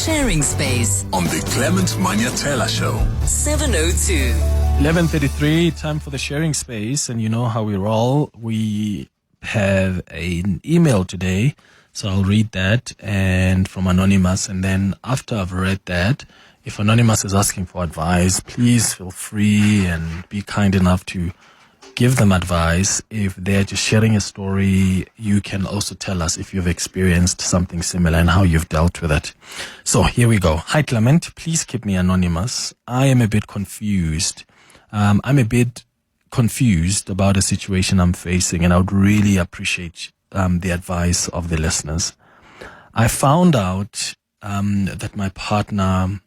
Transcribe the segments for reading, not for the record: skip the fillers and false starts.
sharing space on the Clement Manyathela Show. 702. 11:33, time for the sharing space, and you know how we roll. We have an email today, so I'll read that, and from Anonymous, and then after I've read that, if Anonymous is asking for advice, please feel free and be kind enough to give them advice. If they're just sharing a story, you can also tell us if you've experienced something similar and how you've dealt with it. So here we go. Hi Clement, please keep me anonymous. I am a bit confused. I'm a bit confused about a situation I'm facing, and I would really appreciate the advice of the listeners. I found out that my partner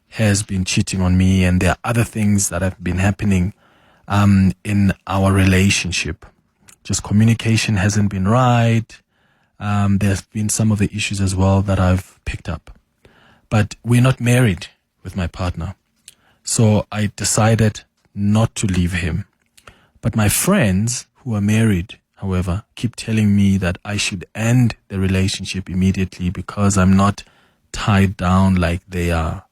has been cheating on me, and there are other things that have been happening in our relationship. Just communication hasn't been right. There's been some of the issues as well that I've picked up. But we're not married with my partner. So I decided not to leave him. But my friends who are married, however, keep telling me that I should end the relationship immediately because I'm not tied down like they are.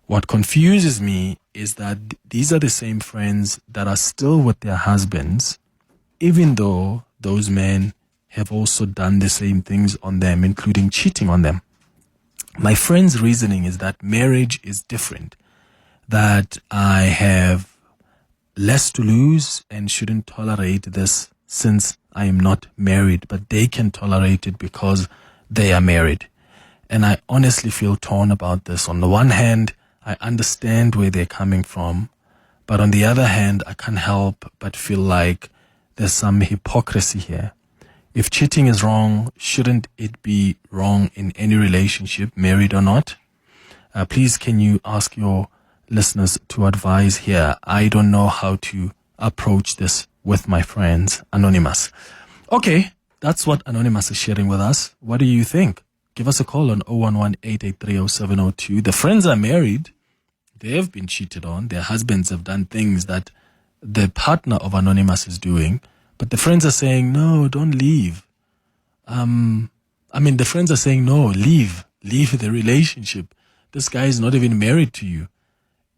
What confuses me is that these are the same friends that are still with their husbands, even though those men have also done the same things on them, including cheating on them. My friend's reasoning is that marriage is different, that I have less to lose and shouldn't tolerate this since I am not married, but they can tolerate it because they are married. And I honestly feel torn about this. On the one hand, I understand where they're coming from, but on the other hand, I can't help but feel like there's some hypocrisy here. If cheating is wrong, shouldn't it be wrong in any relationship, married or not? Please, can you ask your listeners to advise here? I don't know how to approach this with my friends. Anonymous. Okay, that's what Anonymous is sharing with us. What do you think? Give us a call on 011-883-0702. The friends are married. They have been cheated on. Their husbands have done things that the partner of Anonymous is doing. But the friends are saying, no, don't leave. The friends are saying, no, leave. Leave the relationship. This guy is not even married to you.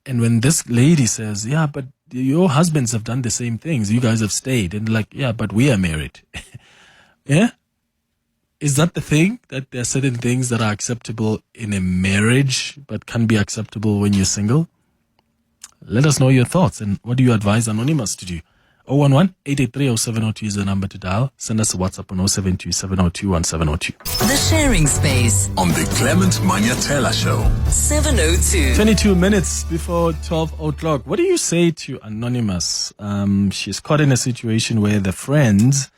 And when this lady says, yeah, but your husbands have done the same things. You guys have stayed. And like, yeah, but we are married. Yeah? Is that the thing? That there are certain things that are acceptable in a marriage but can't be acceptable when you're single? Let us know your thoughts, and what do you advise Anonymous to do? 011-883-0702 is the number to dial. Send us a WhatsApp on 072-702-1702. The sharing space On the Clement Manyathela Show. 702. 22 minutes before 12 o'clock. What do you say to Anonymous? She's caught in a situation where the friends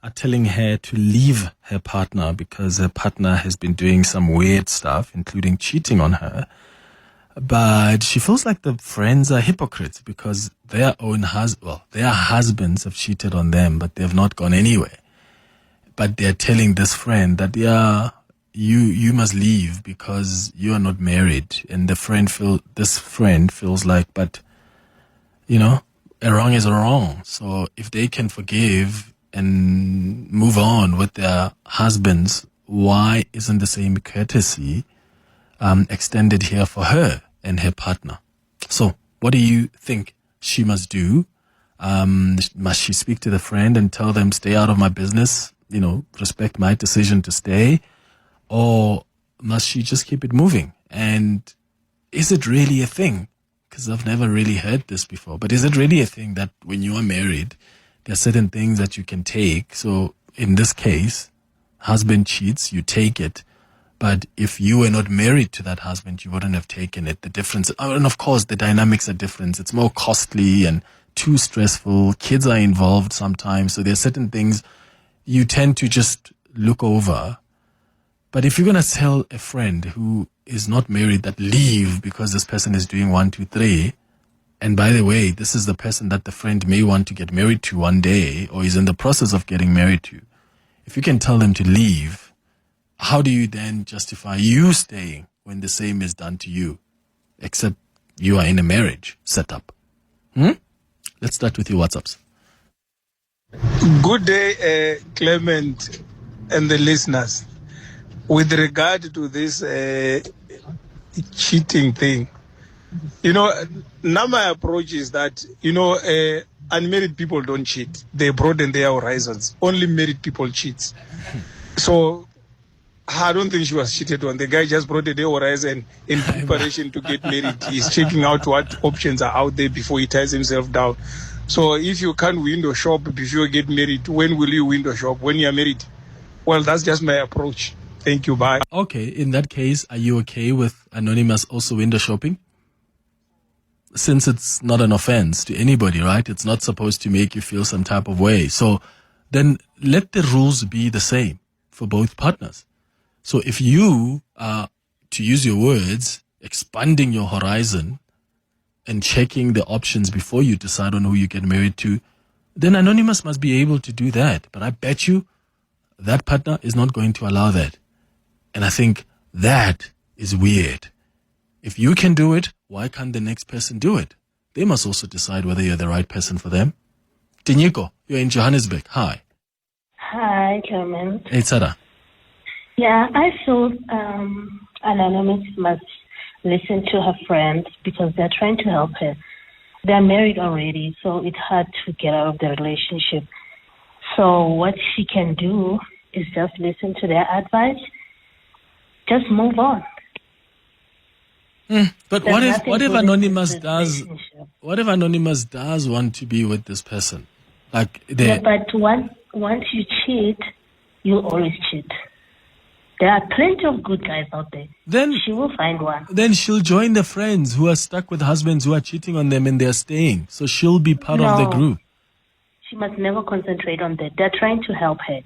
are telling her to leave her partner because her partner has been doing some weird stuff, including cheating on her. But she feels like the friends are hypocrites because their husbands have cheated on them, but they've not gone anywhere. But they're telling this friend that, yeah, you must leave because you are not married. And this friend feels like, but, a wrong is a wrong. So if they can forgive and move on with their husbands, why isn't the same courtesy extended here for her and her partner? So what do you think she must do? Must she speak to the friend and tell them, stay out of my business, respect my decision to stay? Or must she just keep it moving? And is it really a thing? Because I've never really heard this before. But is it really a thing that when you are married, there are certain things that you can take? So in this case, husband cheats, you take it. But if you were not married to that husband, you wouldn't have taken it. The difference, and of course, the dynamics are different. It's more costly and too stressful. Kids are involved sometimes. So there are certain things you tend to just look over. But if you're going to tell a friend who is not married that leave because this person is doing 1, 2, 3, and by the way, this is the person that the friend may want to get married to one day or is in the process of getting married to. If you can tell them to leave, how do you then justify you staying when the same is done to you? Except you are in a marriage setup. Let's start with your WhatsApps. Good day, Clement and the listeners. with regard to this cheating thing, now my approach is that, unmarried people don't cheat. They broaden their horizons. Only married people cheat. So I don't think she was cheated on. The guy just broadened their horizon in preparation to get married. He's checking out what options are out there before he ties himself down. So if you can't window shop before you get married, when will you window shop? When you're married? Well, that's just my approach. Thank you. Bye. Okay, in that case, are you okay with Anonymous also window shopping? Since it's not an offense to anybody, right? It's not supposed to make you feel some type of way. So then let the rules be the same for both partners. So if you are, to use your words, expanding your horizon and checking the options before you decide on who you get married to, then Anonymous must be able to do that. But I bet you that partner is not going to allow that. And I think that is weird. If you can do it, why can't the next person do it? They must also decide whether you're the right person for them. Tinyiko, you're in Johannesburg. Hi. Hi, Clement. Hey, Sarah. Yeah, I feel Anonymous must listen to her friends because they're trying to help her. They're married already, so it's hard to get out of the relationship. So what she can do is just listen to their advice. Just move on. But what if Anonymous does? What if Anonymous does want to be with this person? Yeah, but once you cheat, you always cheat. There are plenty of good guys out there. Then she will find one. Then she'll join the friends who are stuck with husbands who are cheating on them and they're staying. So she'll be part of the group. She must never concentrate on that. They're trying to help her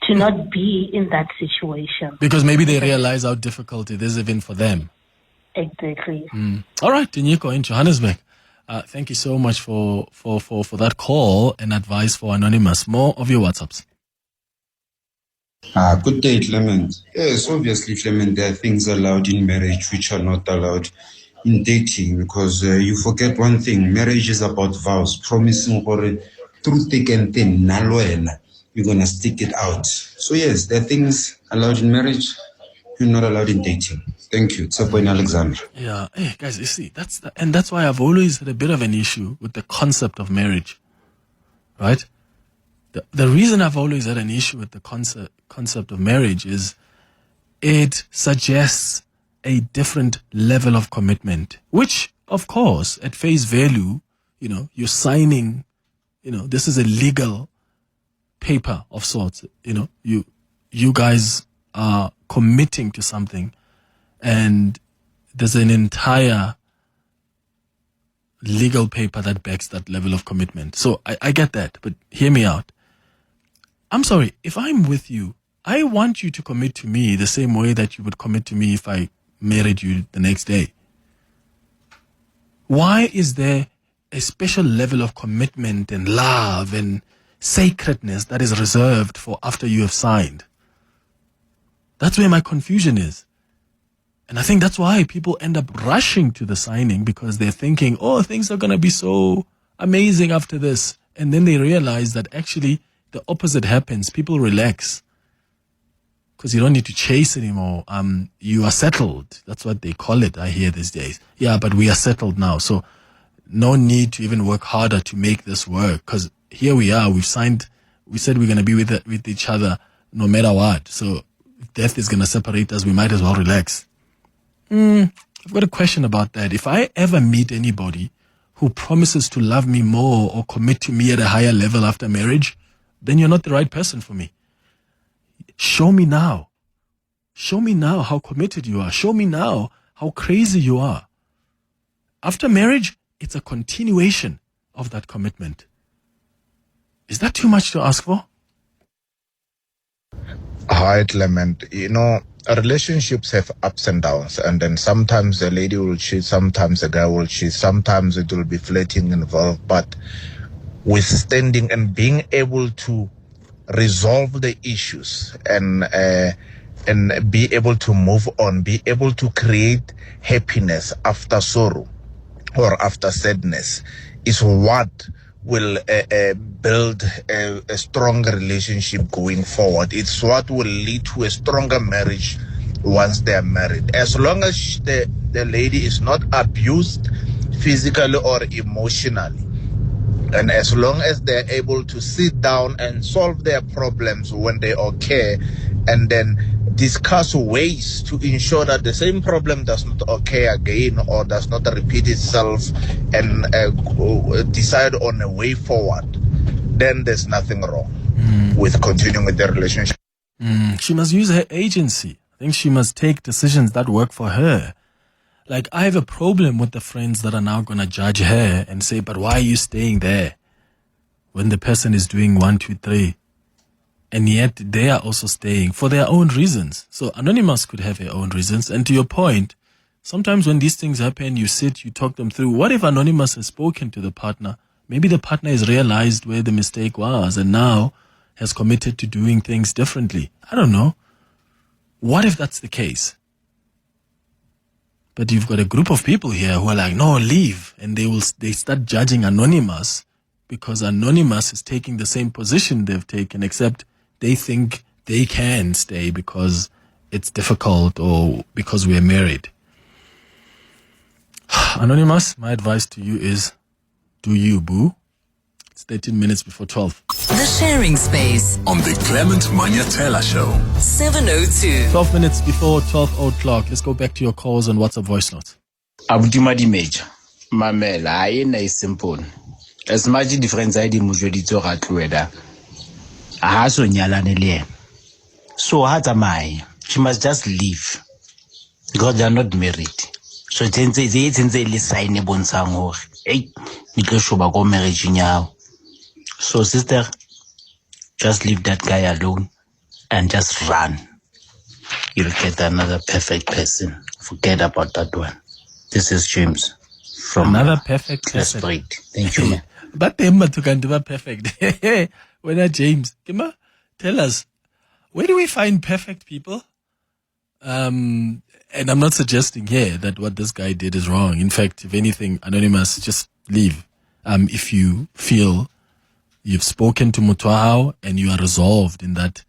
to not be in that situation. Because maybe they realize how difficult it is even for them. Exactly. All right, Tinyiko in Johannesburg. Thank you so much for that call and advice for Anonymous. More of your WhatsApps. Good day, Clement. Yes, obviously, Clement, there are things allowed in marriage which are not allowed in dating because you forget one thing. Marriage is about vows, promising for through thick and thin, nalwena, you're going to stick it out. So yes, there are things allowed in marriage, you're not allowed in dating. Thank you. It's a point, Alexander. Yeah. Hey, guys, you see, that's why I've always had a bit of an issue with the concept of marriage, right? The reason I've always had an issue with the concept of marriage is it suggests a different level of commitment, which, of course, at face value, you're signing, this is a legal paper of sorts, you guys are committing to something and there's an entire legal paper that backs that level of commitment. So I get that, but hear me out. I'm sorry, if I'm with you, I want you to commit to me the same way that you would commit to me if I married you the next day. Why is there a special level of commitment and love and sacredness that is reserved for after you have signed? That's where my confusion is. And I think that's why people end up rushing to the signing because they're thinking, things are going to be so amazing after this. And then they realize that actually the opposite happens. People relax because you don't need to chase anymore. You are settled. That's what they call it, I hear these days. Yeah, but we are settled now. So no need to even work harder to make this work because here we are. We've signed. We said we're going to be with each other no matter what. So if death is going to separate us, we might as well relax. I've got a question about that. If I ever meet anybody who promises to love me more or commit to me at a higher level after marriage, then you're not the right person for me. Show me now. Show me now how committed you are. Show me now how crazy you are. After marriage, it's a continuation of that commitment. Is that too much to ask for? Hi, Clement. Relationships have ups and downs, and then sometimes the lady will cheat, sometimes the guy will cheat, sometimes it will be flirting involved, but withstanding and being able to resolve the issues and be able to move on, be able to create happiness after sorrow or after sadness is what will build a stronger relationship going forward. It's what will lead to a stronger marriage once they are married. As long as the lady is not abused physically or emotionally, and as long as they're able to sit down and solve their problems when they occur, and then discuss ways to ensure that the same problem does not occur again or does not repeat itself, and decide on a way forward, then there's nothing wrong with continuing with the relationship. She must use her agency. I think she must take decisions that work for her. Like, I have a problem with the friends that are now going to judge her and say, but why are you staying there when the person is doing 1, 2, 3? And yet they are also staying for their own reasons. So Anonymous could have her own reasons. And to your point, sometimes when these things happen, you sit, you talk them through. What if Anonymous has spoken to the partner? Maybe the partner has realized where the mistake was and now has committed to doing things differently. I don't know. What if that's the case? But you've got a group of people here who are like, no, leave. And they start judging Anonymous because Anonymous is taking the same position they've taken, except they think they can stay because it's difficult or because we're married. Anonymous, my advice to you is, do you, boo? It's 13 minutes before 12. The Sharing Space On the Clement Manyathela Show. 702. 12 minutes before 12 o'clock. Let's go back to your calls and WhatsApp voice notes. Abudimadi Major, Mamela, I is simple. As much difference I did mujodito ratweda. Ahaso nyalanele. So hard am I. She must just leave. Because they are not married. So they sign a bonsang. Hey, because you go marriage now. So sister, just leave that guy alone and just run. You'll get another perfect person. Forget about that one. This is James from Another perfect person. Street. Thank you, man. But them to can do perfect. When James, Kima, tell us, where do we find perfect people? And I'm not suggesting here that what this guy did is wrong. In fact, if anything, Anonymous, just leave. If you feel you've spoken to Mutwahao and you are resolved in that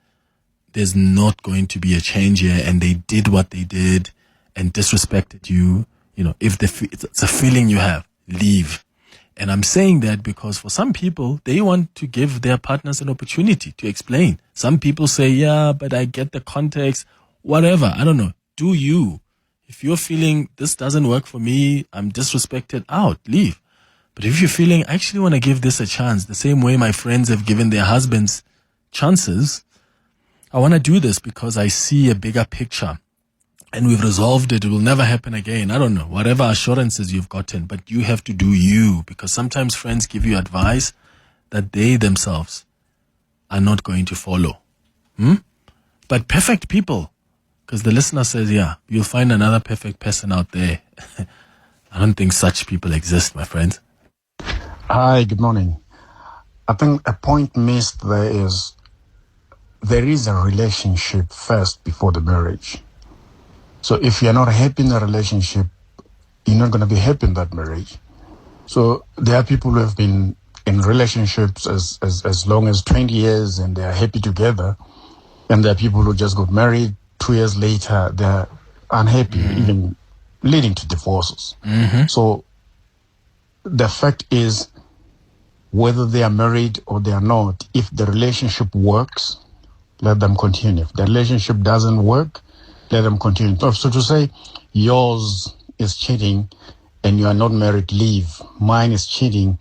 there's not going to be a change here and they did what they did and disrespected you, if it's a feeling you have, leave. And I'm saying that because for some people, they want to give their partners an opportunity to explain. Some people say, yeah, but I get the context, whatever. I don't know. Do you? If you're feeling this doesn't work for me, I'm disrespected, out, leave. But if you're feeling, I actually want to give this a chance, the same way my friends have given their husbands chances, I want to do this because I see a bigger picture and we've resolved it. It will never happen again. I don't know, whatever assurances you've gotten, but you have to do you, because sometimes friends give you advice that they themselves are not going to follow. But perfect people, because the listener says, yeah, you'll find another perfect person out there. I don't think such people exist, my friends. Hi, good morning. I think a point missed there is a relationship first before the marriage. So if you're not happy in a relationship, you're not going to be happy in that marriage. So there are people who have been in relationships as long as 20 years and they're happy together. And there are people who just got married 2 years later, they're unhappy, even leading to divorces. So the fact is, whether they are married or they are not, if the relationship works, let them continue. If the relationship doesn't work, let them continue. So to say yours is cheating and you are not married, leave. Mine is cheating,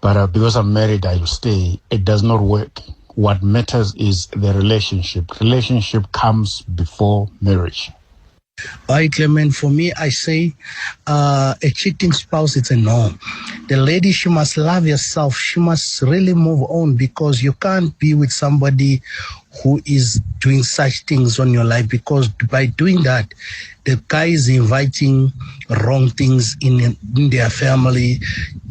but because I'm married, I will stay. It does not work. What matters is the relationship. Relationship comes before marriage. Hi, Clement. For me, I say a cheating spouse, it's a no. The lady, she must love herself. She must really move on, because you can't be with somebody who is doing such things on your life, because by doing that, the guy is inviting wrong things in their family.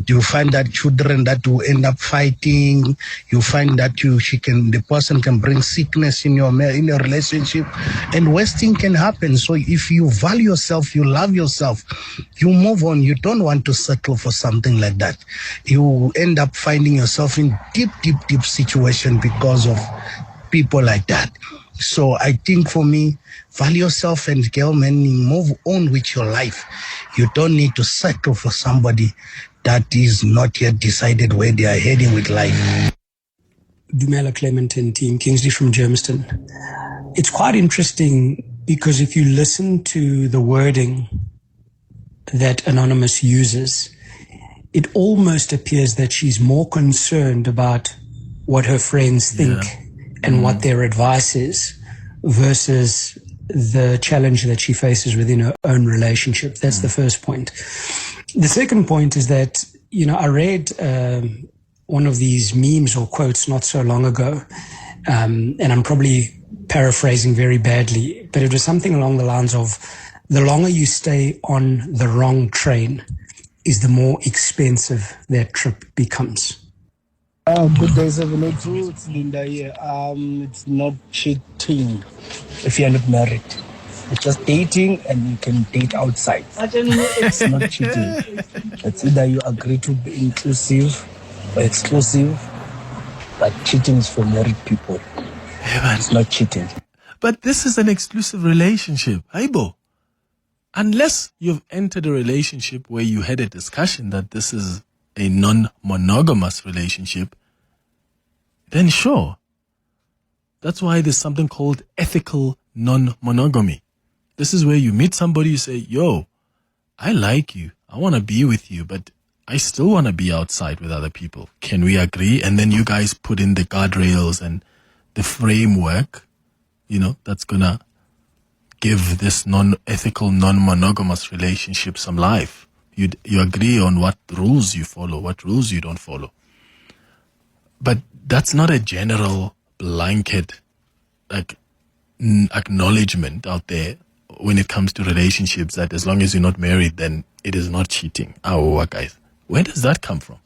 You find that children that will end up fighting. You find that the person can bring sickness in your relationship, and worst thing can happen. So if you value yourself, you love yourself, you move on. You don't want to settle for something like that. You end up finding yourself in deep situation because of people like that. So I think for me, value yourself, and girl, man, move on with your life. You don't need to settle for somebody that is not yet decided where they are heading with life. Dumela Clement and team, Kingsley from Germiston. It's quite interesting because if you listen to the wording that Anonymous uses, it almost appears that she's more concerned about what her friends think and what their advice is versus the challenge that she faces within her own relationship. That's the first point. The second point is that, I read one of these memes or quotes not so long ago, and I'm probably paraphrasing very badly, but it was something along the lines of, the longer you stay on the wrong train is the more expensive that trip becomes. Good day, 702. It's Linda here. It's not cheating if you're not married. It's just dating, and you can date outside. It's not cheating. It's either you agree to be inclusive or exclusive, but cheating is for married people. It's not cheating. But this is an exclusive relationship. Aibo. Unless you've entered a relationship where you had a discussion that this is a non-monogamous relationship, then sure. That's why there's something called ethical non-monogamy. This is where you meet somebody, you say, yo, I like you, I want to be with you, but I still want to be outside with other people. Can we agree? And then you guys put in the guardrails and the framework, that's going to give this non-ethical, non-monogamous relationship some life. You agree on what rules you follow, what rules you don't follow. But that's not a general blanket acknowledgement out there when it comes to relationships that as long as you're not married, then it is not cheating. Guys, where does that come from?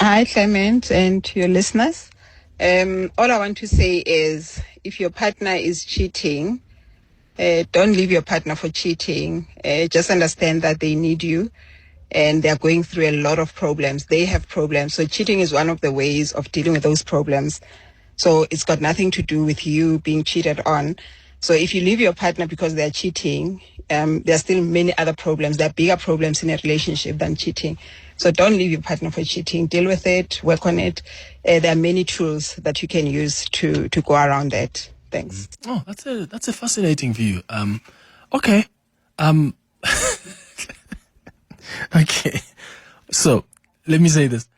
Hi, Clement, and your listeners. All I want to say is, if your partner is cheating, don't leave your partner for cheating. Just understand that they need you and they're going through a lot of problems. They have problems. So cheating is one of the ways of dealing with those problems. So it's got nothing to do with you being cheated on. So if you leave your partner because they're cheating, there are still many other problems. There are bigger problems in a relationship than cheating. So don't leave your partner for cheating. Deal with it, work on it. There are many tools that you can use to go around that. Thanks. Oh, that's a fascinating view. Okay. Okay. So let me say this.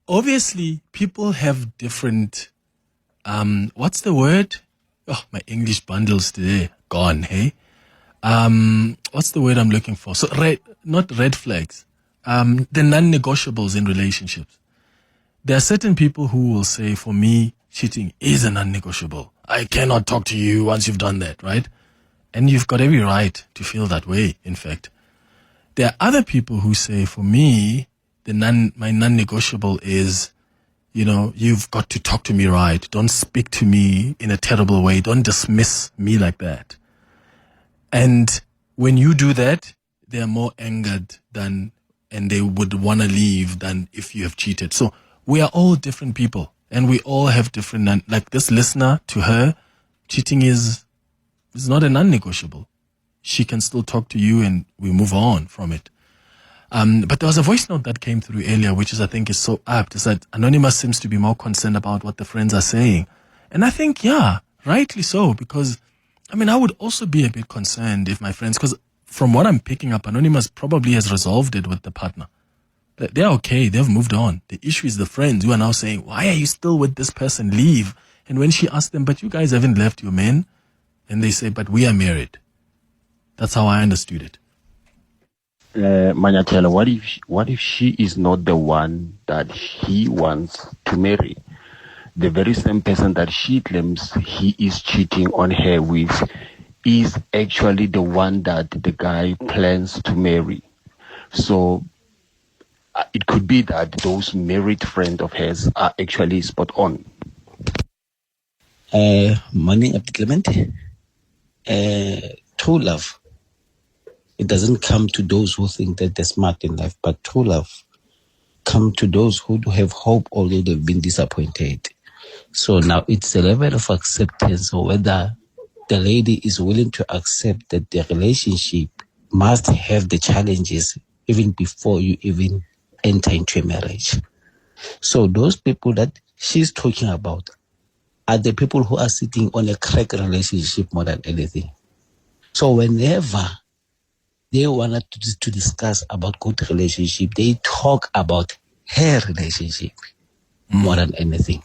Obviously, people have different, what's the word? Oh, my English bundles today gone, hey? What's the word I'm looking for? So not red flags. The non-negotiables in relationships. There are certain people who will say, for me, cheating is a non-negotiable. I cannot talk to you once you've done that, right? And you've got every right to feel that way, in fact. There are other people who say, for me, my non-negotiable is, you've got to talk to me right. Don't speak to me in a terrible way. Don't dismiss me like that. And when you do that, they're more angered and they would want to leave than if you have cheated. So we are all different people. And we all have different, like this listener, to her, cheating is not a non-negotiable. She can still talk to you and we move on from it. But there was a voice note that came through earlier, which I think is so apt. Is that Anonymous seems to be more concerned about what the friends are saying. And I think, yeah, rightly so, because, I would also be a bit concerned if my friends, because from what I'm picking up, Anonymous probably has resolved it with the partner. They're okay. They've moved on. The issue is the friends who are now saying, why are you still with this person? Leave. And when she asked them, but you guys haven't left your men. And they say, but we are married. That's how I understood it. Manyathela, what if she is not the one that he wants to marry? The very same person that she claims he is cheating on her with is actually the one that the guy plans to marry. So it could be that those married friends of hers are actually spot on. Morning, Clement. True love. It doesn't come to those who think that they're smart in life, but true love come to those who do have hope, although they've been disappointed. So now it's a level of acceptance, or whether the lady is willing to accept that the relationship must have the challenges even before you even enter into a marriage. So those people that she's talking about are the people who are sitting on a crack relationship more than anything. So whenever they wanted to discuss about good relationship, they talk about her relationship more than anything.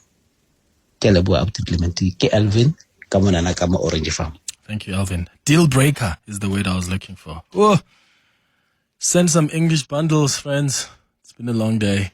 Thank you, Alvin. Deal breaker is the word I was looking for. Oh, send some English bundles, friends. It's been a long day.